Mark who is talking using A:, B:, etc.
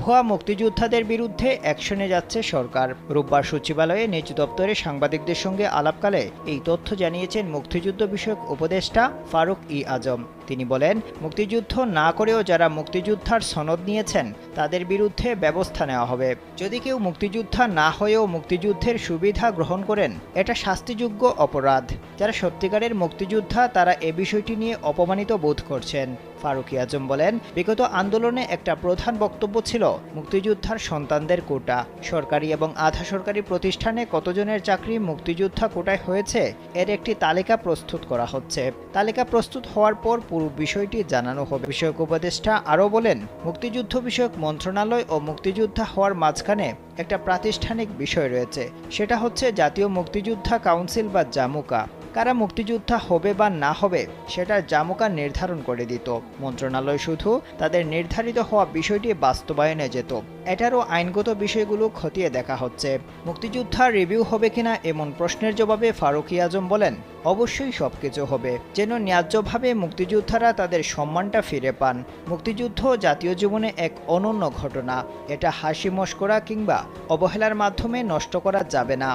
A: ভুয়া মুক্তিযোদ্ধাদের বিরুদ্ধে অ্যাকশনে যাচ্ছে সরকার। রোববার সচিবালয়ে নিজ দপ্তরে সাংবাদিকদের সঙ্গে আলাপকালে এই তথ্য জানিয়েছেন মুক্তিযুদ্ধ বিষয়ক উপদেষ্টা ফারুক ই আজম। তিনি বলেন, মুক্তিযুদ্ধ না করেও যারা মুক্তিযোদ্ধার সনদ নিয়েছেন তাদের বিরুদ্ধে ব্যবস্থা নেওয়া হবে। যদি কেউ মুক্তিযোদ্ধা না হয়েও মুক্তিযুদ্ধের সুবিধা গ্রহণ করেন, এটা শাস্তিযোগ্য অপরাধ। যারা সত্যিকারের মুক্তিযোদ্ধা তারা এ বিষয়টি নিয়ে অপমানিত বোধ করছেন। ফারুক ই আজম বলেন, বিগত আন্দোলনে একটা প্রধান বক্তব্য ছিল মুক্তিযোদ্ধার সন্তানদের কোটা। সরকারি এবং আধা সরকারি প্রতিষ্ঠানে কতজনের চাকরি মুক্তিযোদ্ধা কোটায় হয়েছে এর একটি তালিকা প্রস্তুত করা হচ্ছে। তালিকা প্রস্তুত হওয়ার পর পুরো বিষয়টি জানানো হবে। বিষয়ক উপদেষ্টা আরও বলেন, মুক্তিযুদ্ধ বিষয়ক মন্ত্রণালয় ও মুক্তিযোদ্ধা হওয়ার মাঝখানে একটা প্রাতিষ্ঠানিক বিষয় রয়েছে, সেটা হচ্ছে জাতীয় মুক্তিযোদ্ধা কাউন্সিল বা জামুকা। কারা মুক্তিযোদ্ধা হবে বা না হবে সেটা জামুকা নির্ধারণ করে দিত। মন্ত্রণালয় শুধু তাদের নির্ধারিত হওয়া বিষয়টি বাস্তবায়নে যেত। এটারও আইনগত বিষয়গুলো খতিয়ে দেখা হচ্ছে। মুক্তিযোদ্ধা রিভিউ হবে কিনা এমন প্রশ্নের জবাবে ফারুক ই আজম বলেন, অবশ্যই সবকিছু হবে, যেন ন্যায্যভাবে মুক্তিযোদ্ধারা তাদের সম্মানটা ফিরে পান। মুক্তিযুদ্ধ জাতীয় জীবনে এক অনন্য ঘটনা। এটা হাসি মশকরা কিংবা অবহেলার মাধ্যমে নষ্ট করা যাবে না।